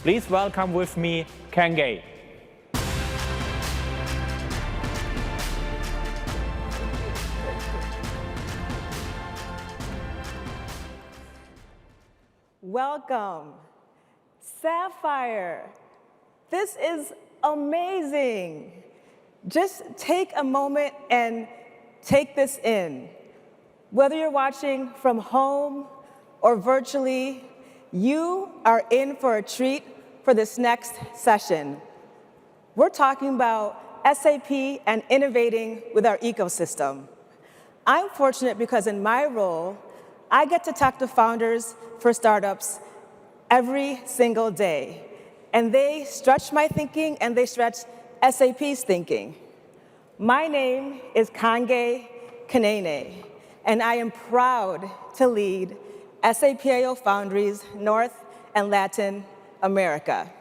Please welcome with me, Kangay. Welcome. Sapphire, this is amazing. Just take a moment and take this in. Whether you're watching from home or virtually, you are in for a treat for this next session. We're talking about SAP and innovating with our ecosystem. I'm fortunate because in my role, I get to talk to founders for startups every single day. And they stretch my thinking and they stretch SAP's thinking. My name is Kangay Kanene, and I am proud to lead SAP.iO Foundries North and Latin America.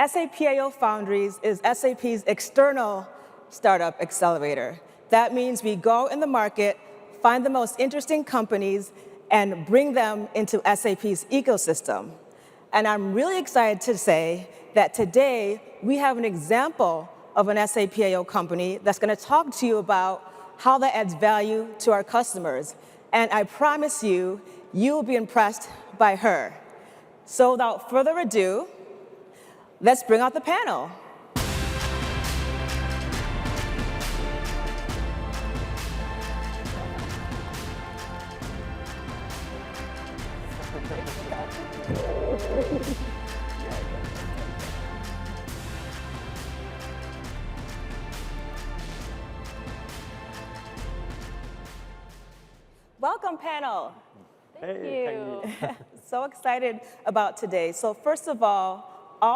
SAP.iO Foundries is SAP's external startup accelerator. That means we go in the market, find the most interesting companies, and bring them into SAP's ecosystem. And I'm really excited to say that today we have an example of an SAP.iO company that's going to talk to you about how that adds value to our customers. And I promise you, you'll be impressed by her. So without further ado, let's bring out the panel. Welcome, panel. Thank you. So excited about today. So first of all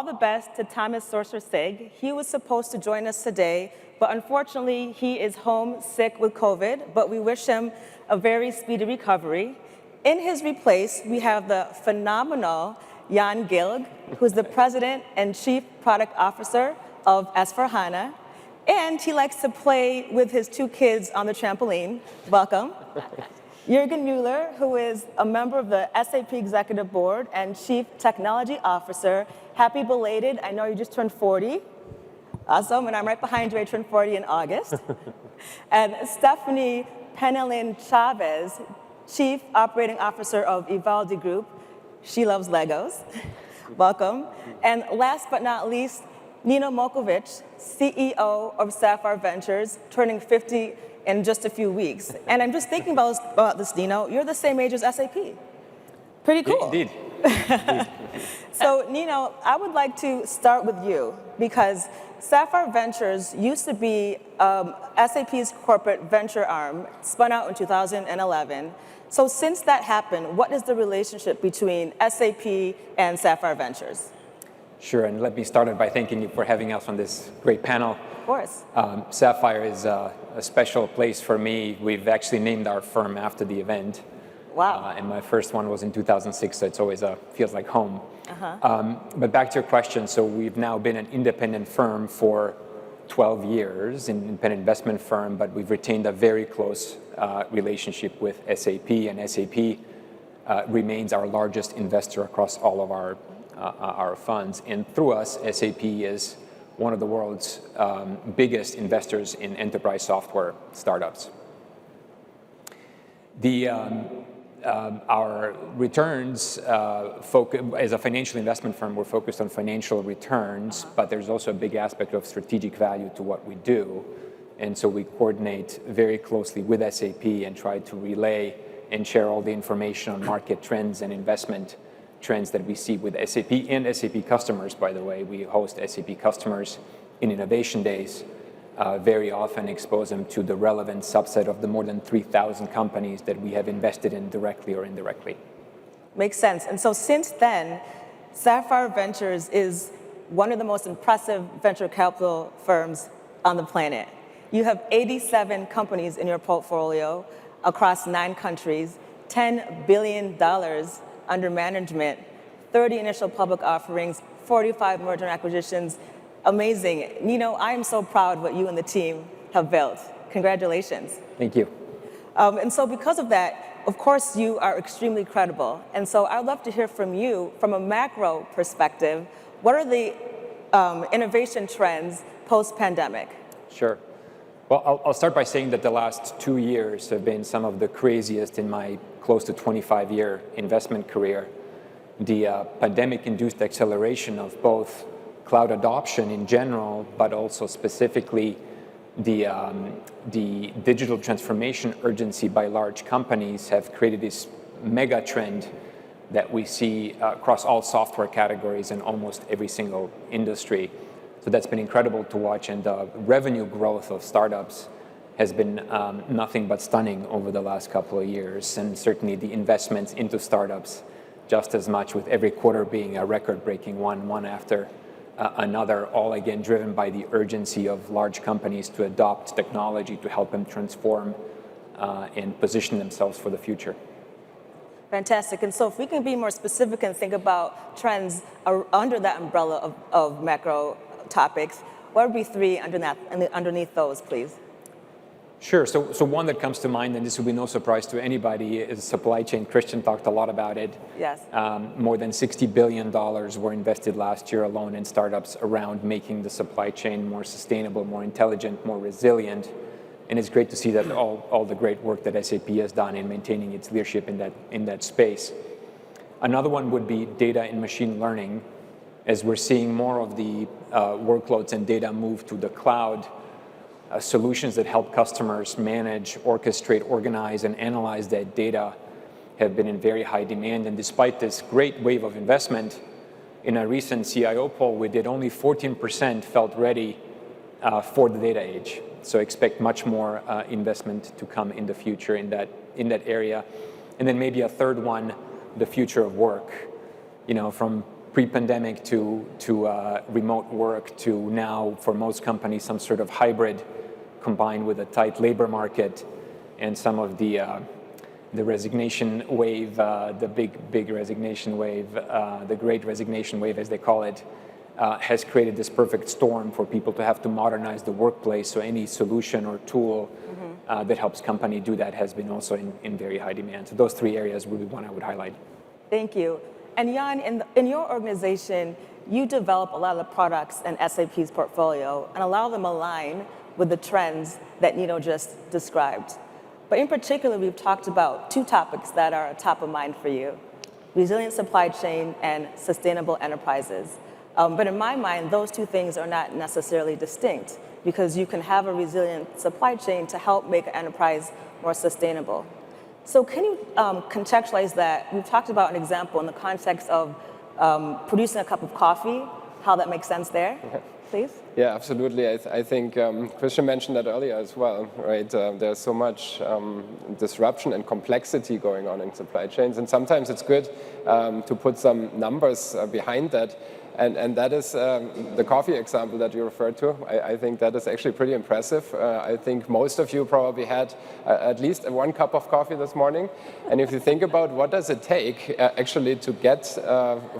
the best to Thomas Sorcerer-Sig. He was supposed to join us today, but unfortunately, he is home sick with COVID, but we wish him a very speedy recovery. In his replace, we have the phenomenal Jan Gilg, who's the President and Chief Product Officer of S4HANA, and he likes to play with his 2 kids on the trampoline. Welcome. Jürgen Müller, who is a member of the SAP Executive Board and Chief Technology Officer. Happy belated, I know you just turned 40. Awesome, and I'm right behind you, I turned 40 in August. And Stephanie Penelin Chavez, Chief Operating Officer of Ivaldi Group. She loves Legos. Welcome. And last but not least, Nino Mokovic, CEO of Sapphire Ventures, turning 50 in just a few weeks. And I'm just thinking about this, Nino. You're the same age as SAP. Pretty cool. Indeed. So, Nino, I would like to start with you because Sapphire Ventures used to be SAP's corporate venture arm, spun out in 2011. So since that happened, what is the relationship between SAP and Sapphire Ventures? Sure, and let me start by thanking you for having us on this great panel. Of course. Sapphire is a special place for me. We've actually named our firm after the event. Wow. And my first one was in 2006, so it's always feels like home. But back to your question, so we've now been an independent firm for 12 years, an independent investment firm, but we've retained a very close relationship with SAP, and SAP remains our largest investor across all of our funds. And through us, SAP is one of the world's biggest investors in enterprise software startups. Our returns, as a financial investment firm, we're focused on financial returns, but there's also a big aspect of strategic value to what we do. And so we coordinate very closely with SAP and try to relay and share all the information on market trends and investment trends that we see with SAP and SAP customers, by the way. We host SAP customers in Innovation Days, very often expose them to the relevant subset of the more than 3,000 companies that we have invested in directly or indirectly. Makes sense. And so since then, Sapphire Ventures is one of the most impressive venture capital firms on the planet. You have 87 companies in your portfolio across 9 countries, $10 billion under management, 30 initial public offerings, 45 merger and acquisitions. Amazing. Nino, I am so proud what you and the team have built. Congratulations. Thank you. And so because of that, of course, you are extremely credible. And so I'd love to hear from you, from a macro perspective, what are the innovation trends post-pandemic? Sure. Well, I'll start by saying that the last 2 years have been some of the craziest in my close to 25-year investment career. The pandemic-induced acceleration of both cloud adoption in general, but also specifically the digital transformation urgency by large companies have created this mega trend that we see across all software categories in almost every single industry. So that's been incredible to watch, and the revenue growth of startups has been nothing but stunning over the last couple of years, and certainly the investments into startups just as much, with every quarter being a record-breaking one after another, all again driven by the urgency of large companies to adopt technology to help them transform and position themselves for the future. Fantastic. And so if we can be more specific and think about trends under that umbrella of macro topics, what would be three underneath those, please? Sure. So one that comes to mind, and this will be no surprise to anybody, is supply chain. Christian talked a lot about it. Yes. More than $60 billion were invested last year alone in startups around making the supply chain more sustainable, more intelligent, more resilient. And it's great to see that all the great work that SAP has done in maintaining its leadership in that space. Another one would be data and machine learning. As we're seeing more of the workloads and data move to the cloud, solutions that help customers manage, orchestrate, organize, and analyze that data have been in very high demand. And despite this great wave of investment, in a recent CIO poll we did, only 14% felt ready for the data age. So expect much more investment to come in the future in that area. And then maybe a third one, the future of work. You know, from pre-pandemic to remote work to now, for most companies, some sort of hybrid, combined with a tight labor market and some of the resignation wave, the big resignation wave, the great resignation wave, as they call it, has created this perfect storm for people to have to modernize the workplace. So any solution or tool that helps company do that has been also in very high demand. So those three areas would be one I would highlight. Thank you. And Jan, in your organization, you develop a lot of the products in SAP's portfolio and allow them align with the trends that Nino just described. But in particular, we've talked about two topics that are top of mind for you: resilient supply chain and sustainable enterprises. But in my mind, those two things are not necessarily distinct, because you can have a resilient supply chain to help make an enterprise more sustainable. So can you contextualize that? We've talked about an example in the context of producing a cup of coffee, how that makes sense there, please? Yeah, absolutely. I think Christian mentioned that earlier as well, right? There's so much disruption and complexity going on in supply chains, and sometimes it's good to put some numbers behind that. And that is the coffee example that you referred to. I think that is actually pretty impressive. I think most of you probably had at least one cup of coffee this morning. And if you think about what does it take actually to get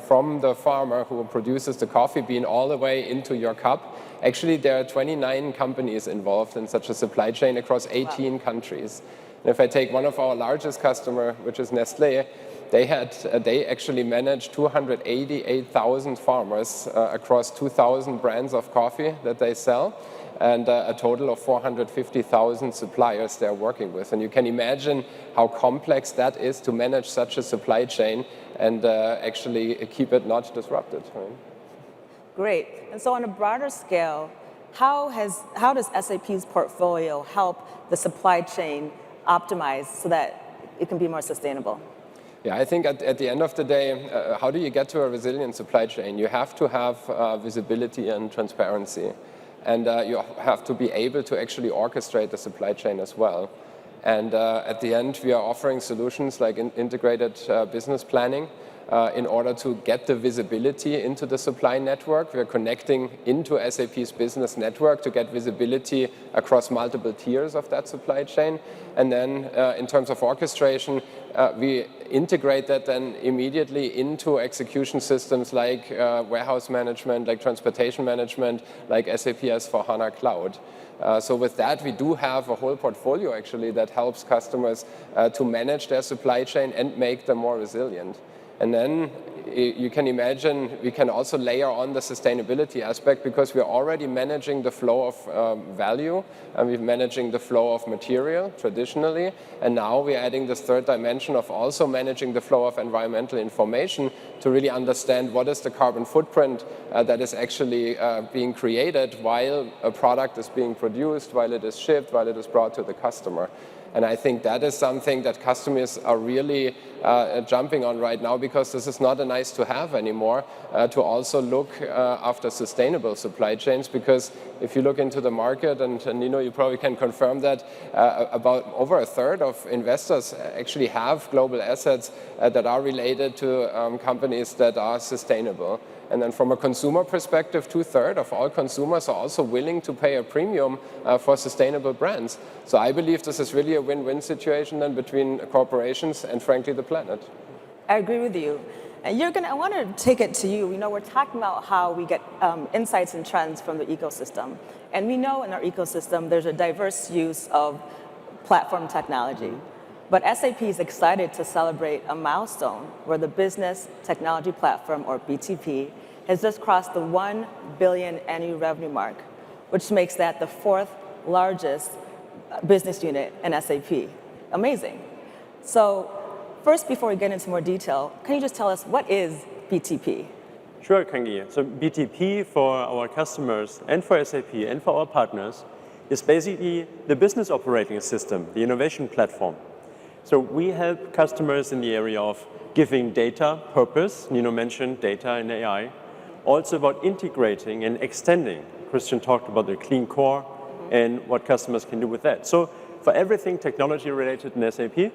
from the farmer who produces the coffee bean all the way into your cup, actually there are 29 companies involved in such a supply chain across 18 countries. And if I take one of our largest customers, which is Nestlé, they actually manage 288,000 farmers across 2,000 brands of coffee that they sell, and a total of 450,000 suppliers they're working with. And you can imagine how complex that is to manage such a supply chain and actually keep it not disrupted. Right? Great. And so on a broader scale, how does SAP's portfolio help the supply chain optimize so that it can be more sustainable? Yeah, I think at the end of the day, how do you get to a resilient supply chain? You have to have visibility and transparency. And you have to be able to actually orchestrate the supply chain as well. And at the end, we are offering solutions like integrated business planning in order to get the visibility into the supply network. We are connecting into SAP's business network to get visibility across multiple tiers of that supply chain. And then in terms of orchestration, we integrate that then immediately into execution systems like warehouse management, like transportation management, like SAP S/4HANA Cloud. So with that, we do have a whole portfolio actually that helps customers to manage their supply chain and make them more resilient. And then you can imagine we can also layer on the sustainability aspect because we're already managing the flow of value and we're managing the flow of material traditionally. And now we're adding this third dimension of also managing the flow of environmental information to really understand what is the carbon footprint that is actually being created while a product is being produced, while it is shipped, while it is brought to the customer. And I think that is something that customers are really jumping on right now because this is not a nice to have anymore to also look after sustainable supply chains, because if you look into the market, and Nino, you probably can confirm that, about over a third of investors actually have global assets that are related to companies that are sustainable. And then from a consumer perspective, 2/3 of all consumers are also willing to pay a premium for sustainable brands. So I believe this is really a win-win situation then between corporations and frankly the planet. I agree with you. And Jürgen, I want to take it to you. You know, we're talking about how we get insights and trends from the ecosystem. And we know in our ecosystem there's a diverse use of platform technology. But SAP is excited to celebrate a milestone where the Business Technology Platform, or BTP, has just crossed the 1 billion annual revenue mark, which makes that the 4th largest business unit in SAP. Amazing. So first, before we get into more detail, can you just tell us what is BTP? Sure, Kangi. So BTP for our customers and for SAP and for our partners is basically the business operating system, the innovation platform. So we help customers in the area of giving data purpose. Nino mentioned data and AI. Also about integrating and extending. Christian talked about the clean core and what customers can do with that. So for everything technology related in SAP,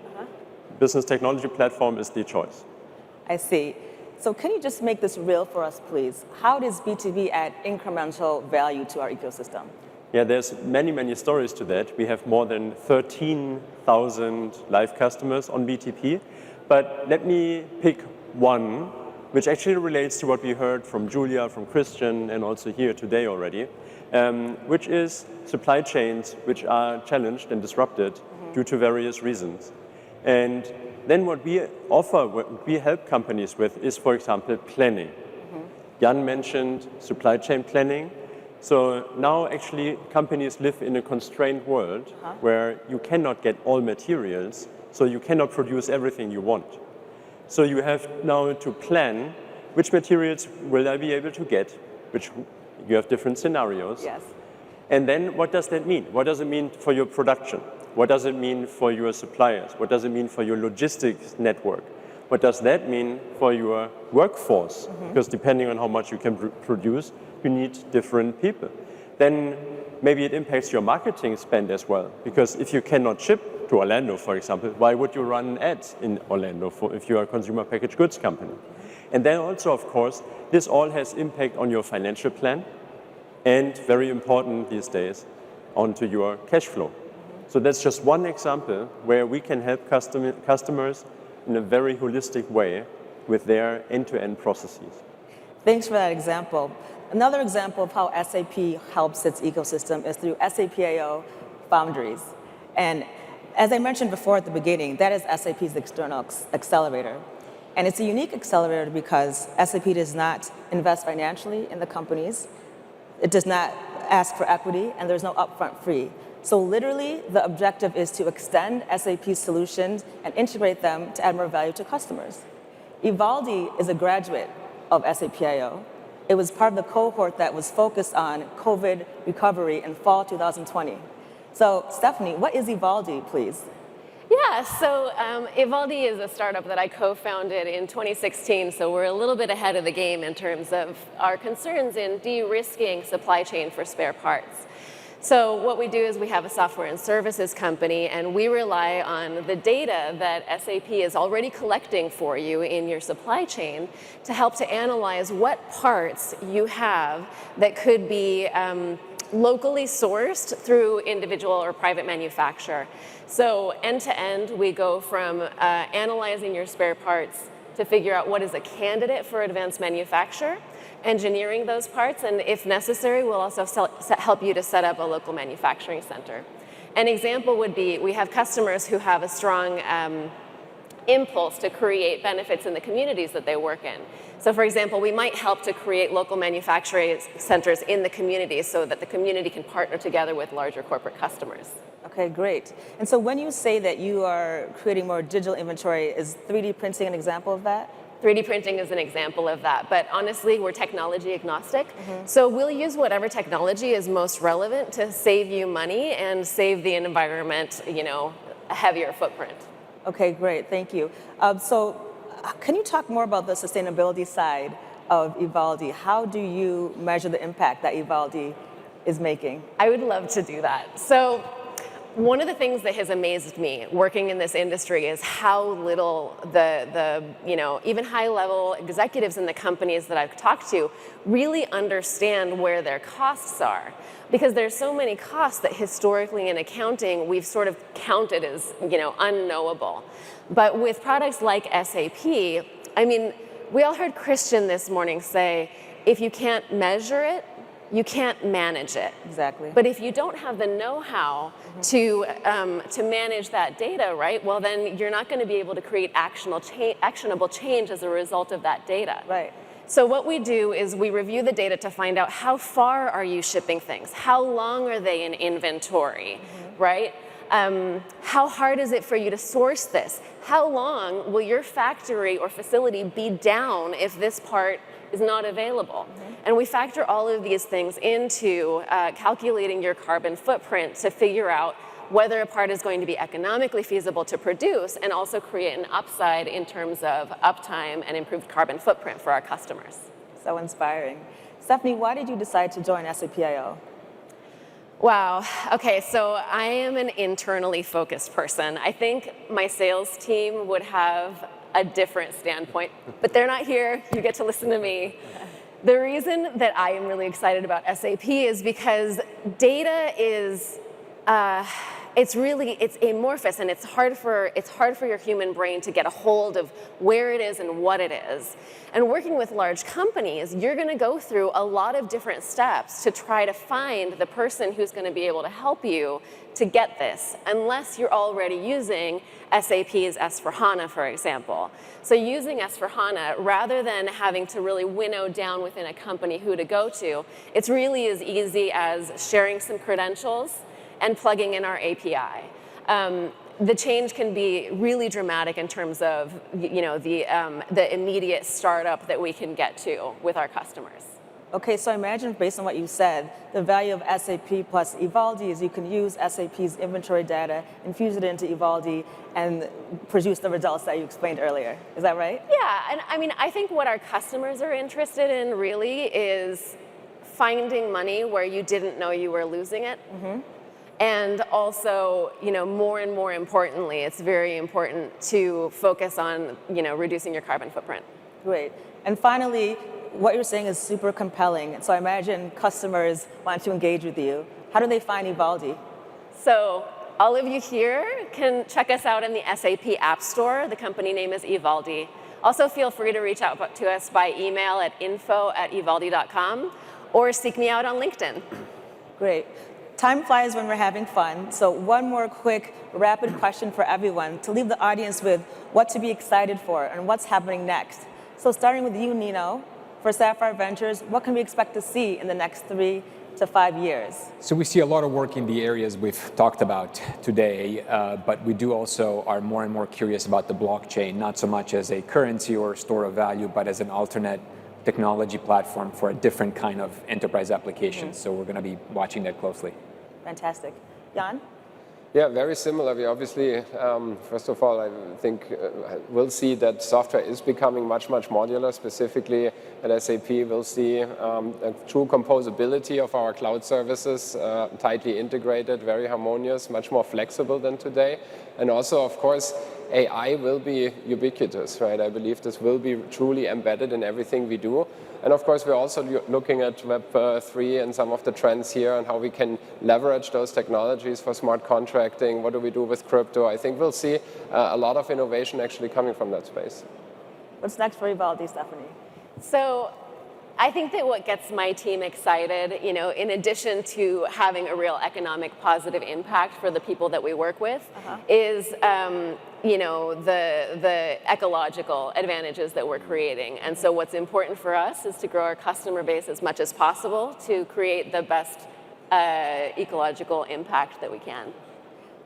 Business Technology Platform is the choice. I see. So can you just make this real for us, please? How does BTP add incremental value to our ecosystem? Yeah, there's many, many stories to that. We have more than 13,000 live customers on BTP. But let me pick one, which actually relates to what we heard from Julia, from Christian, and also here today already, which is supply chains which are challenged and disrupted due to various reasons. And then what we offer, what we help companies with is, for example, planning. Jan mentioned supply chain planning. So now actually companies live in a constrained world where you cannot get all materials, so you cannot produce everything you want. So you have now to plan which materials will I be able to get, which you have different scenarios. Yes. And then what does that mean? What does it mean for your production? What does it mean for your suppliers? What does it mean for your logistics network? What does that mean for your workforce? Because depending on how much you can produce, you need different people. Then maybe it impacts your marketing spend as well. Because if you cannot ship to Orlando, for example, why would you run ads in Orlando if you are a consumer packaged goods company? And then also, of course, this all has impact on your financial plan and, very important these days, onto your cash flow. So that's just one example where we can help customers in a very holistic way with their end-to-end processes. Thanks for that example. Another example of how SAP helps its ecosystem is through SAP AO Foundries. And as I mentioned before at the beginning, that is SAP's external accelerator. And it's a unique accelerator because SAP does not invest financially in the companies. It does not ask for equity, and there's no upfront fee. So literally, the objective is to extend SAP solutions and integrate them to add more value to customers. Ivaldi is a graduate of SAP AO. It was part of the cohort that was focused on COVID recovery in fall 2020. So Stephanie, what is Ivaldi, please? Yeah, so Ivaldi is a startup that I co-founded in 2016, so we're a little bit ahead of the game in terms of our concerns in de-risking supply chain for spare parts. So what we do is we have a software and services company, and we rely on the data that SAP is already collecting for you in your supply chain to help to analyze what parts you have that could be locally sourced through individual or private manufacturer. So end to end, we go from analyzing your spare parts to figure out what is a candidate for advanced manufacture, engineering those parts, and if necessary, we'll also help you to set up a local manufacturing center. An example would be, we have customers who have a strong impulse to create benefits in the communities that they work in. So for example, we might help to create local manufacturing centers in the community so that the community can partner together with larger corporate customers. Okay, great. And so when you say that you are creating more digital inventory, is 3D printing an example of that? 3D printing is an example of that, but honestly, we're technology agnostic. So we'll use whatever technology is most relevant to save you money and save the environment, a heavier footprint. Okay, great, thank you. Can you talk more about the sustainability side of Ivaldi? How do you measure the impact that Ivaldi is making? I would love to do that. So one of the things that has amazed me working in this industry is how little the even high-level executives in the companies that I've talked to really understand where their costs are. Because there's so many costs that historically in accounting we've sort of counted as unknowable. But with products like SAP, I mean, we all heard Christian this morning say, if you can't measure it, you can't manage it. Exactly. But if you don't have the know-how to manage that data, right, well then you're not going to be able to create actionable change as a result of that data. Right. So what we do is we review the data to find out how far are you shipping things? How long are they in inventory, right? How hard is it for you to source this? How long will your factory or facility be down if this part is not available? And we factor all of these things into calculating your carbon footprint to figure out whether a part is going to be economically feasible to produce and also create an upside in terms of uptime and improved carbon footprint for our customers. So inspiring. Stephanie, why did you decide to join SAP.iO? Wow. Okay, so I am an internally focused person. I think my sales team would have a different standpoint, but they're not here. You get to listen to me. The reason that I am really excited about SAP is because data is it's amorphous and it's hard for your human brain to get a hold of where it is and what it is. And working with large companies, you're going to go through a lot of different steps to try to find the person who's going to be able to help you to get this, unless you're already using SAP's S/4HANA, for example. So using S/4HANA, rather than having to really winnow down within a company who to go to, it's really as easy as sharing some credentials and plugging in our API. The change can be really dramatic in terms of the immediate startup that we can get to with our customers. Okay, so I imagine based on what you said, the value of SAP plus Ivaldi is you can use SAP's inventory data, infuse it into Ivaldi, and produce the results that you explained earlier. Is that right? Yeah, and I mean, I think what our customers are interested in really is finding money where you didn't know you were losing it. And also, more and more importantly, it's very important to focus on, reducing your carbon footprint. Great. And finally, what you're saying is super compelling. So I imagine customers want to engage with you. How do they find Ivaldi? So all of you here can check us out in the SAP App Store. The company name is Ivaldi. Also feel free to reach out to us by email at info@ivaldi.com or seek me out on LinkedIn. Great. Time flies when we're having fun. So one more quick, rapid question for everyone to leave the audience with what to be excited for and what's happening next. So starting with you, Nino, for Sapphire Ventures, what can we expect to see in the next 3 to 5 years? So we see a lot of work in the areas we've talked about today, but we do also are more and more curious about the blockchain, not so much as a currency or store of value, but as an alternate technology platform for a different kind of enterprise application. So we're going to be watching that closely. Fantastic. Jan? Yeah, very similar. We obviously, first of all, I think we'll see that software is becoming much, much modular. Specifically at SAP, we'll see a true composability of our cloud services, tightly integrated, very harmonious, much more flexible than today. And also, of course, AI will be ubiquitous, right? I believe this will be truly embedded in everything we do. And of course, we're also looking at Web3 and some of the trends here and how we can leverage those technologies for smart contracting. What do we do with crypto? I think we'll see a lot of innovation actually coming from that space. What's next for Ivaldi, Stephanie? So I think that what gets my team excited, you know, in addition to having a real economic positive impact for the people that we work with, is you know, the ecological advantages that we're creating. And so what's important for us is to grow our customer base as much as possible to create the best ecological impact that we can.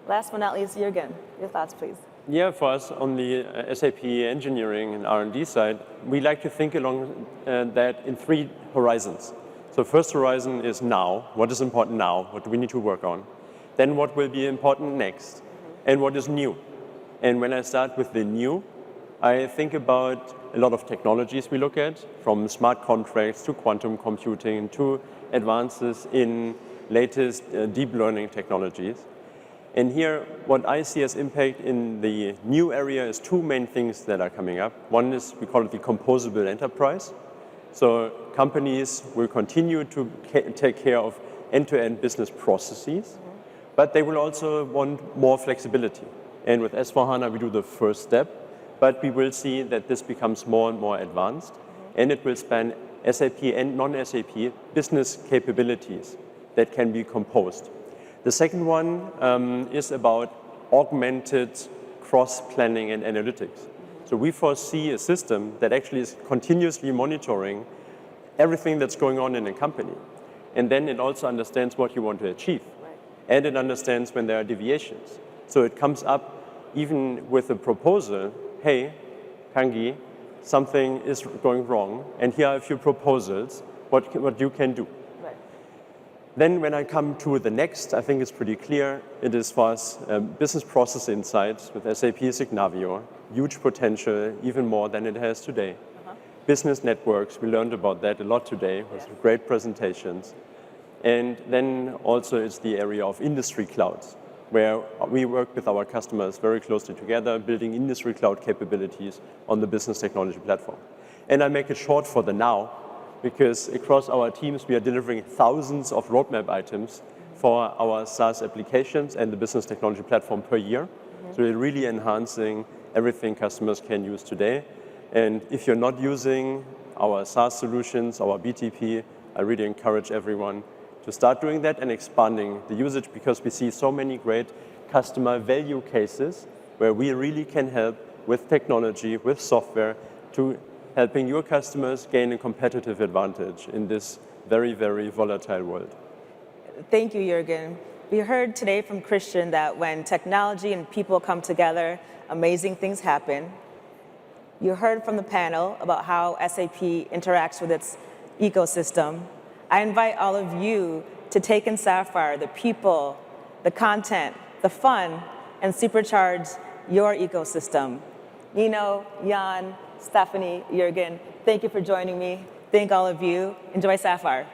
Last but not least, Jürgen, your thoughts, please. Yeah, for us on the SAP engineering and R&D side, we like to think along that in 3 horizons. So first horizon is now, what is important now, what do we need to work on? Then what will be important next, and what is new? And when I start with the new, I think about a lot of technologies we look at, from smart contracts to quantum computing to advances in latest deep learning technologies. And here, what I see as impact in the new area is 2 main things that are coming up. One is, we call it the composable enterprise. So companies will continue to take care of end-to-end business processes, but they will also want more flexibility. And with S/4HANA, we do the first step, but we will see that this becomes more and more advanced, and it will span SAP and non-SAP business capabilities that can be composed. The second one is about augmented cross-planning and analytics. So we foresee a system that actually is continuously monitoring everything that's going on in a company. And then it also understands what you want to achieve. And it understands when there are deviations. So it comes up even with a proposal, hey, Kangi, something is going wrong, and here are a few proposals, what you can do. Then when I come to the next, I think it's pretty clear. It is for us business process insights with SAP Signavio, huge potential, even more than it has today. Business networks, we learned about that a lot today with great presentations. And then also it's the area of industry clouds, where we work with our customers very closely together, building industry cloud capabilities on the business technology platform. And I make it short for the now, because across our teams, we are delivering thousands of roadmap items for our SaaS applications and the business technology platform per year. So we're really enhancing everything customers can use today. And if you're not using our SaaS solutions, our BTP, I really encourage everyone to start doing that and expanding the usage, because we see so many great customer value cases where we really can help with technology, with software, to helping your customers gain a competitive advantage in this very, very volatile world. Thank you, Jürgen. We heard today from Christian that when technology and people come together, amazing things happen. You heard from the panel about how SAP interacts with its ecosystem. I invite all of you to take in Sapphire the people, the content, the fun, and supercharge your ecosystem. Nino, Jan, Stephanie, Jürgen, thank you for joining me. Thank all of you. Enjoy Sapphire.